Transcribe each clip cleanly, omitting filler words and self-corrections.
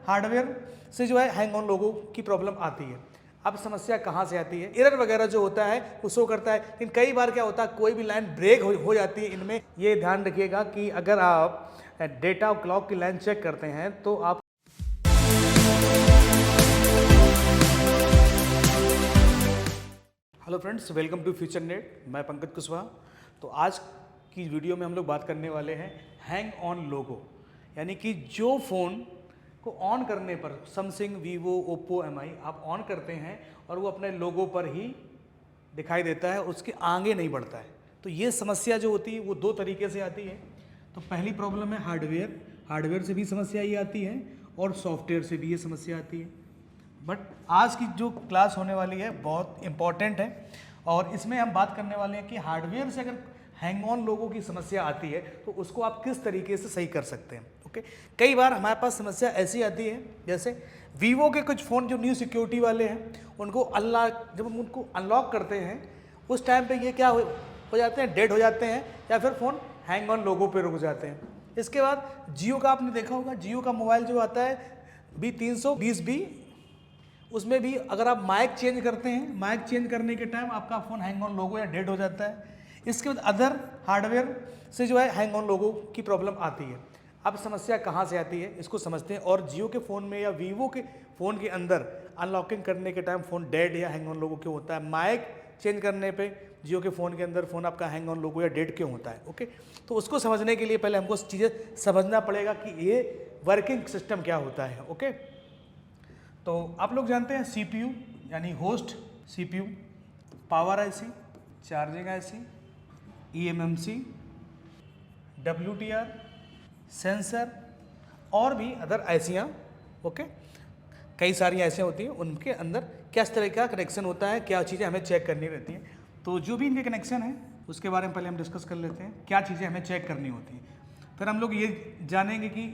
Hardware से जो है हैंग ऑन लोगों की प्रॉब्लम आती है। अब समस्या कहाँ से आती है? एरर वगैरह जो होता है वो शो करता है, लेकिन कई बार क्या होता है कोई भी लाइन ब्रेक हो जाती है। इनमें ये ध्यान रखिएगा कि अगर आप डेटा और क्लॉक की लाइन चेक करते हैं तो आप hello friends, welcome to future net. मैं पंकज कुशवाहा। तो आज की वीडियो में हम लोग बात करने वाले हैं हैंग ऑन लोगो, यानी कि जो फ़ोन को ऑन करने पर सैमसंग, वीवो, ओप्पो, एमआई आप ऑन करते हैं और वो अपने लोगो पर ही दिखाई देता है, उसके आगे नहीं बढ़ता है। तो ये समस्या जो होती है वो दो तरीके से आती है। तो पहली प्रॉब्लम है हार्डवेयर से भी समस्या ये आती है और सॉफ्टवेयर से भी ये समस्या आती है। बट आज की जो क्लास होने वाली है बहुत इम्पॉर्टेंट है और इसमें हम बात करने वाले हैं कि हार्डवेयर से अगर हैंग ऑन लोगों की समस्या आती है तो उसको आप किस तरीके से सही कर सकते हैं। ओके, कई बार हमारे पास समस्या ऐसी आती है, जैसे वीवो के कुछ फ़ोन जो न्यू सिक्योरिटी वाले हैं उनको जब हम उनको अनलॉक करते हैं उस टाइम पे ये क्या हो जाते हैं, डेड हो जाते हैं या फिर फ़ोन हैंग ऑन लोगों पे रुक जाते हैं। इसके बाद जियो का आपने देखा होगा, जियो का मोबाइल जो आता है B320B, उसमें भी अगर आप माइक चेंज करते हैं, माइक चेंज करने के टाइम आपका फ़ोन हैंग ऑन लोगो या डेड हो जाता है। इसके बाद अदर हार्डवेयर से जो है हैंग ऑन लोगो की प्रॉब्लम आती है। अब समस्या कहाँ से आती है इसको समझते हैं। और जियो के फ़ोन में या वीवो के फ़ोन के अंदर अनलॉकिंग करने के टाइम फ़ोन डेड या हैंग ऑन लोगो क्यों होता है, माइक चेंज करने पे जियो के फ़ोन के अंदर फ़ोन आपका हैंग ऑन लोगो या डेड क्यों होता है। ओके, तो उसको समझने के लिए पहले हमको चीज़ें समझना पड़ेगा कि ये वर्किंग सिस्टम क्या होता है। ओके, तो आप लोग जानते हैं CPU यानी host CPU, power IC, charging IC, eMMC, WTR, sensor और भी अदर ICयाँ। ओके, कई सारी ऐसे होती हैं, उनके अंदर किस तरह का कनेक्शन होता है, क्या चीज़ें हमें चेक करनी रहती हैं। तो जो भी इनके कनेक्शन है उसके बारे में पहले हम डिस्कस कर लेते हैं, क्या चीज़ें हमें चेक करनी होती हैं। फिर हम लोग ये जानेंगे कि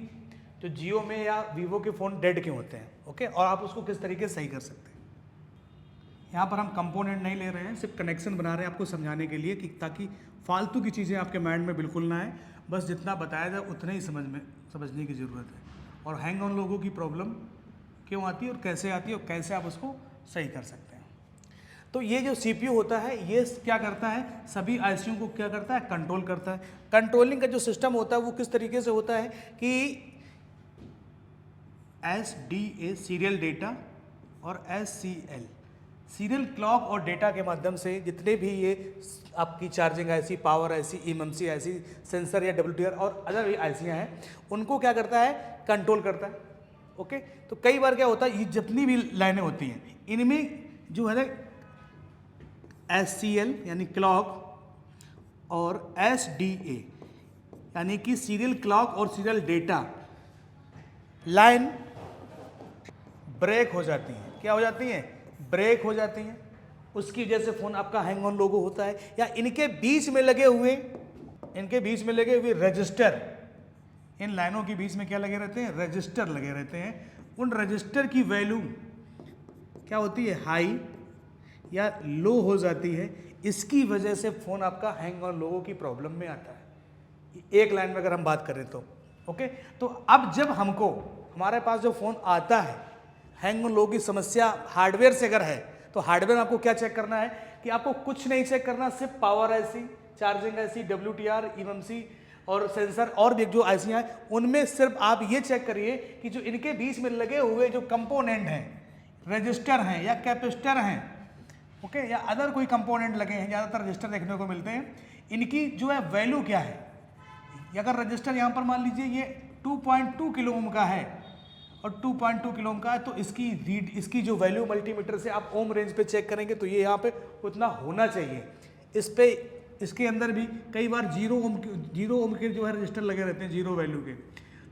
जो जियो में या वीवो के फ़ोन डेड क्यों होते हैं। ओके, और आप उसको किस तरीके से सही कर सकते हैं। यहाँ पर हम कंपोनेंट नहीं ले रहे हैं, सिर्फ कनेक्शन बना रहे हैं आपको समझाने के लिए कि ताकि फालतू की चीज़ें आपके माइंड में बिल्कुल ना आए। बस जितना बताया जाए उतना ही समझने की ज़रूरत है। और हैंग ऑन लोगों की प्रॉब्लम क्यों आती है और कैसे आती है और कैसे आप उसको सही कर सकते हैं। तो ये जो CPU होता है ये क्या करता है, सभी ICयों को क्या करता है, कंट्रोल करता है। कंट्रोलिंग का जो सिस्टम होता है वो किस तरीके से होता है कि SDA सीरियल डेटा और SCL सीरियल क्लॉक और डेटा के माध्यम से जितने भी ये आपकी charging IC, power IC, eMMC IC, sensor या WTR और अदर भी ICयाँ हैं उनको क्या करता है, कंट्रोल करता है। ओके, तो कई बार क्या होता है ये जितनी भी लाइनें होती हैं इनमें जो है SCL यानी क्लॉक और SDA यानी कि सीरियल क्लॉक और सीरियल डेटा लाइन ब्रेक हो जाती हैं। क्या हो जाती हैं? ब्रेक हो जाती हैं। उसकी वजह से फ़ोन आपका हैंग ऑन लोगो होता है। या इनके बीच में लगे हुए रजिस्टर, इन लाइनों के बीच में क्या लगे रहते हैं, रजिस्टर लगे रहते हैं। उन रजिस्टर की वैल्यू क्या होती है, हाई या लो हो जाती है। इसकी वजह से फ़ोन आपका हैंग ऑन लोगो की प्रॉब्लम में आता है। एक लाइन में अगर हम बात करें तो ओके, तो अब जब हमको हमारे पास जो फ़ोन आता है हैंग ऑन लोगो की समस्या हार्डवेयर से अगर है तो हार्डवेयर में आपको क्या चेक करना है कि आपको कुछ नहीं चेक करना, सिर्फ power IC, charging IC, WTR, eMMC और सेंसर और भी जो ICयाँ हैं उनमें सिर्फ आप ये चेक करिए कि जो इनके बीच में लगे हुए जो कंपोनेंट हैं, रजिस्टर हैं या कैपेसिटर हैं, ओके, या अदर कोई कंपोनेंट लगे हैं, ज़्यादातर रजिस्टर देखने को मिलते हैं, इनकी जो है वैल्यू क्या है। अगर रजिस्टर यहाँ पर मान लीजिए ये 2.2 किलो ओम का है और 2.2 किलो ओम का है तो इसकी जो वैल्यू मल्टीमीटर से आप ओम रेंज पे चेक करेंगे तो ये यहाँ पे उतना होना चाहिए। इसके अंदर भी कई बार जीरो ओम के जो है रजिस्टर लगे रहते हैं, जीरो वैल्यू के,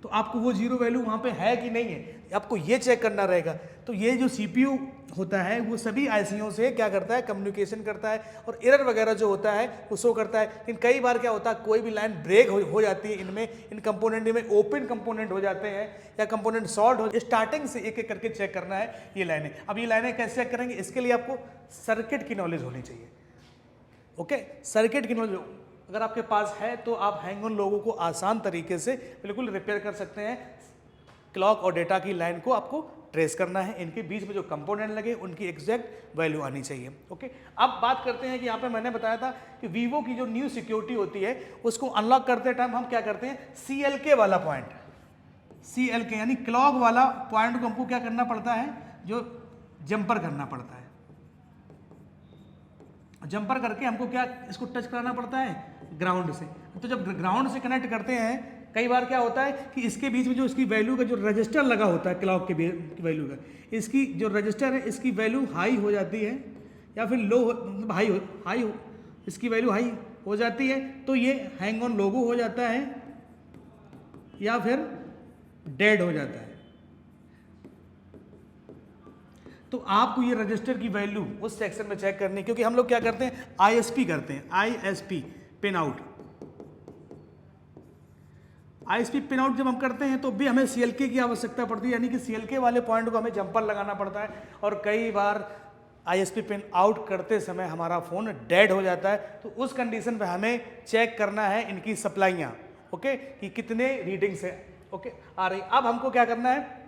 तो आपको वो जीरो वैल्यू वहाँ पे है कि नहीं है आपको ये चेक करना रहेगा। तो ये जो CPU होता है वो सभी ICयों से क्या करता है, कम्युनिकेशन करता है और एरर वगैरह जो होता है वो शो करता है। लेकिन कई बार क्या होता है कोई भी लाइन ब्रेक हो जाती है, इनमें इन कंपोनेंट में ओपन कंपोनेंट हो जाते हैं या कंपोनेंट शॉर्ट हो, स्टार्टिंग से एक एक करके चेक करना है ये लाइनें। अब ये लाइनें कैसे चेक करेंगे, इसके लिए आपको सर्किट की नॉलेज होनी चाहिए। ओके, सर्किट की नॉलेज अगर आपके पास है तो आप हैंग ऑन लोगों को आसान तरीके से बिल्कुल रिपेयर कर सकते हैं। क्लॉक और डेटा की लाइन को आपको ट्रेस करना है, इनके बीच में जो कंपोनेंट लगे उनकी एग्जैक्ट वैल्यू आनी चाहिए। ओके, अब बात करते हैं कि यहाँ पे मैंने बताया था कि वीवो की जो न्यू सिक्योरिटी होती है उसको अनलॉक करते टाइम हम क्या करते हैं, CLK वाला पॉइंट, CLK यानी क्लॉक वाला पॉइंट को हमको क्या करना पड़ता है, जो जंपर करना पड़ता है। जंपर करके हमको क्या इसको टच कराना पड़ता है ग्राउंड से। तो जब ग्राउंड से कनेक्ट करते हैं कई बार क्या होता है कि इसके बीच में जो इसकी वैल्यू का जो रजिस्टर लगा होता है क्लॉक के वैल्यू का, इसकी जो रजिस्टर है इसकी वैल्यू हाई हो जाती है या फिर लो, हाई इसकी वैल्यू हाई हो जाती है तो ये हैंग ऑन लोगो हो जाता है या फिर डेड हो जाता है। तो आपको ये रजिस्टर की वैल्यू उस सेक्शन में चेक करनी है, क्योंकि हम लोग क्या करते हैं ISP करते हैं, ISP pin out. ISP pin out जब हम करते हैं तो भी हमें CLK की आवश्यकता पड़ती है, यानी कि CLK वाले पॉइंट को हमें जंपर लगाना पड़ता है। और कई बार ISP पिन आउट करते समय हमारा फ़ोन डेड हो जाता है, तो उस कंडीशन पे हमें चेक करना है इनकी सप्लाइयाँ, ओके, कि कितने रीडिंग से ओके आ रही। अब हमको क्या करना है,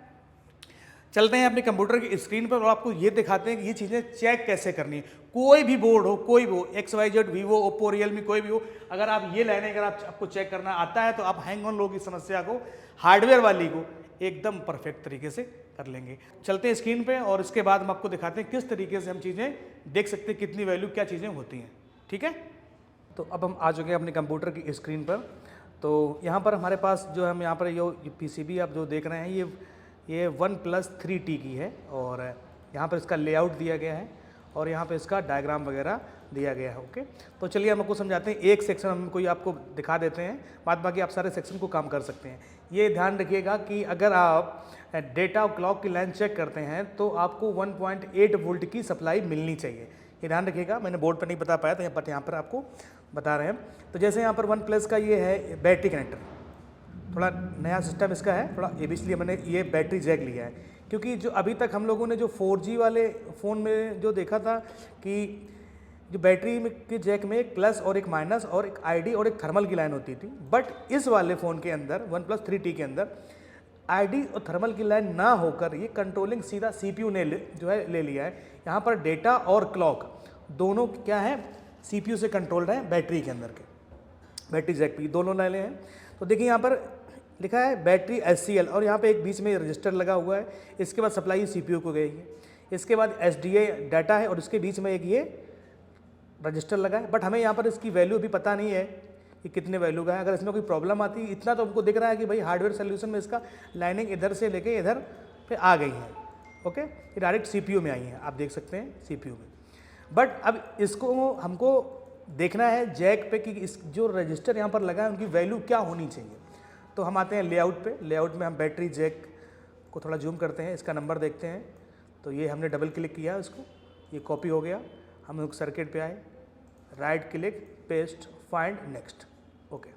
चलते हैं अपने कंप्यूटर की स्क्रीन पर और आपको ये दिखाते हैं कि ये चीज़ें चेक कैसे करनी है। कोई भी बोर्ड हो, कोई भी हो, XYZ, वीवो, ओप्पो, रियलमी, कोई भी हो, अगर आप ये लाइनें अगर आपको चेक करना आता है तो आप हैंग ऑन लो की समस्या को, हार्डवेयर वाली को एकदम परफेक्ट तरीके से कर लेंगे। चलते हैं स्क्रीन पे और इसके बाद हम आपको दिखाते हैं किस तरीके से हम चीज़ें देख सकते हैं, कितनी वैल्यू क्या चीज़ें होती हैं। ठीक है, तो अब हम आ चुके हैं अपने कंप्यूटर की स्क्रीन पर। तो यहाँ पर हमारे पास जो हम यहाँ पर ये PCB आप जो देख रहे हैं ये OnePlus 3T की है और यहाँ पर इसका लेआउट दिया गया है और यहाँ पे इसका डायग्राम वगैरह दिया गया है। ओके, तो चलिए हम आपको समझाते हैं। एक सेक्शन हम कोई आपको दिखा देते हैं, बाद बाकी आप सारे सेक्शन को काम कर सकते हैं। ये ध्यान रखिएगा कि अगर आप डेटा और क्लॉक की लाइन चेक करते हैं तो आपको 1.8 वोल्ट की सप्लाई मिलनी चाहिए, ये ध्यान रखिएगा। मैंने बोर्ड पर नहीं बता पाया था, बट यहाँ पर आपको बता रहे हैं। तो जैसे यहाँ पर OnePlus का ये है बैटरी कनेक्टर, थोड़ा नया सिस्टम इसका है थोड़ा, ये भी इसलिए मैंने ये बैटरी जैक लिया है, क्योंकि जो अभी तक हम लोगों ने जो 4G वाले फ़ोन में जो देखा था कि जो बैटरी में के जैक में एक प्लस और एक माइनस और एक ID और एक थर्मल की लाइन होती थी, बट इस वाले फ़ोन के अंदर OnePlus 3T के अंदर ID और थर्मल की लाइन ना होकर ये कंट्रोलिंग सीधा CPU ने ले लिया है। यहाँ पर डेटा और क्लॉक दोनों क्या है, CPU से कंट्रोल्ड है बैटरी के अंदर के, बैटरी जैक भी दोनों लाइनें हैं। तो देखिए यहाँ पर लिखा है बैटरी SCL और यहाँ पे एक बीच में रजिस्टर लगा हुआ है। इसके बाद सप्लाई CPU को गई है, इसके बाद SDA डाटा है और इसके बीच में एक ये रजिस्टर लगा है। बट हमें यहाँ पर इसकी वैल्यू भी पता नहीं है कि कितने वैल्यू का है। अगर इसमें कोई प्रॉब्लम आती है, इतना तो हमको दिख रहा है कि भाई हार्डवेयर सोल्यूशन में इसका लाइनिंग इधर से लेके इधर पे आ गई है। ओके, ये डायरेक्ट CPU में आई है, आप देख सकते हैं CPU में। बट अब इसको हमको देखना है जैक पे कि इस जो रजिस्टर यहाँ पर लगा है उनकी वैल्यू क्या होनी चाहिए। तो हम आते हैं लेआउट पे। लेआउट में हम बैटरी जैक को थोड़ा जूम करते हैं, इसका नंबर देखते हैं। तो ये हमने डबल क्लिक किया इसको, ये कॉपी हो गया। हम लोग सर्किट पे आए, right click, paste, find, next. Okay,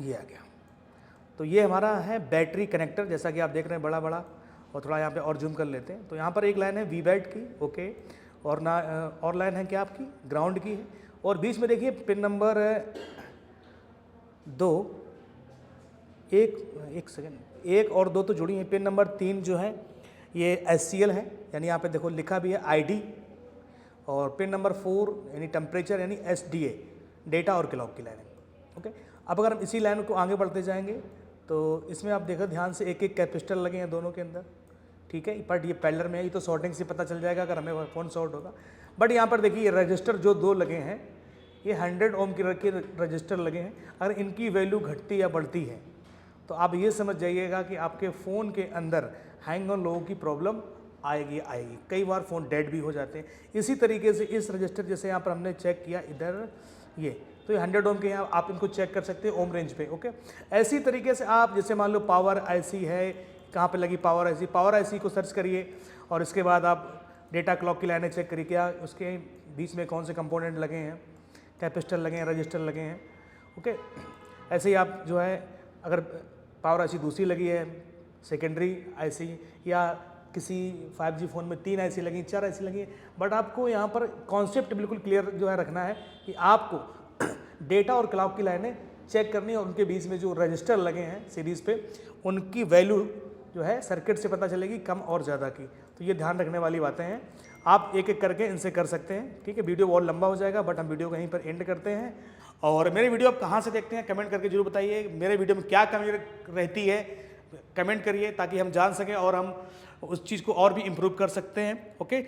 ये आ गया। तो ये हमारा है बैटरी कनेक्टर, जैसा कि आप देख रहे हैं बड़ा बड़ा। और थोड़ा यहाँ पे और जूम कर लेते हैं। तो यहाँ पर एक लाइन है VBAT की, ओके, और लाइन है क्या आपकी ग्राउंड की है। और बीच में देखिए पिन नंबर 2, एक सेकेंड, 1 और 2 तो जुड़ी हैं। पिन नंबर 3 जो है ये SCL है, यानी यहाँ पे देखो लिखा भी है ID। और पिन नंबर 4 यानी टेम्परेचर यानी SDA, डेटा और क्लॉक की लाइन है। ओके, अब अगर हम इसी लाइन को आगे बढ़ते जाएंगे तो इसमें आप देखो ध्यान से एक एक कैपेसिटर लगे हैं दोनों के अंदर, ठीक है। बट ये पैरेलल में है, ये तो शॉर्टिंग से पता चल जाएगा अगर हमें फ़ोन शॉर्ट होगा। बट यहाँ पर देखिए रजिस्टर जो 2 लगे हैं ये 100 ओम की रजिस्टर लगे हैं। अगर इनकी वैल्यू घटती या बढ़ती है तो आप ये समझ जाइएगा कि आपके फ़ोन के अंदर हैंग ऑन लोगों की प्रॉब्लम आएगी। कई बार फ़ोन डेड भी हो जाते हैं। इसी तरीके से इस रजिस्टर जैसे यहाँ पर हमने चेक किया इधर ये, तो ये 100 ओम के हैं, आप इनको चेक कर सकते हैं ओम रेंज पे। ओके, ऐसी तरीके से आप जैसे मान लो पावर IC है, कहाँ पे लगी पावर IC को सर्च करिए और इसके बाद आप डेटा क्लॉक की लाइनें चेक करिए, क्या उसके बीच में कौन से कंपोनेंट लगे हैं, कैपेसिटर लगे हैं, रजिस्टर लगे हैं। ओके, ऐसे ही आप जो है अगर पावर IC दूसरी लगी है, सेकेंडरी IC, या किसी 5G फ़ोन में 3 IC लगी, 4 IC लगी, बट आपको यहाँ पर कॉन्सेप्ट बिल्कुल क्लियर जो है रखना है कि आपको डेटा और क्लॉक की लाइनें चेक करनी है और उनके बीच में जो रजिस्टर लगे हैं सीरीज़ पे उनकी वैल्यू जो है सर्किट से पता चलेगी कम और ज़्यादा की। तो ये ध्यान रखने वाली बातें हैं, आप एक एक करके इनसे कर सकते हैं। ठीक है, वीडियो और लंबा हो जाएगा बट हम वीडियो को यहीं पर एंड करते हैं। और मेरे वीडियो आप कहाँ से देखते हैं कमेंट करके जरूर बताइए। मेरे वीडियो में क्या कमी रहती है कमेंट करिए ताकि हम जान सकें और हम उस चीज़ को और भी इम्प्रूव कर सकते हैं। ओके।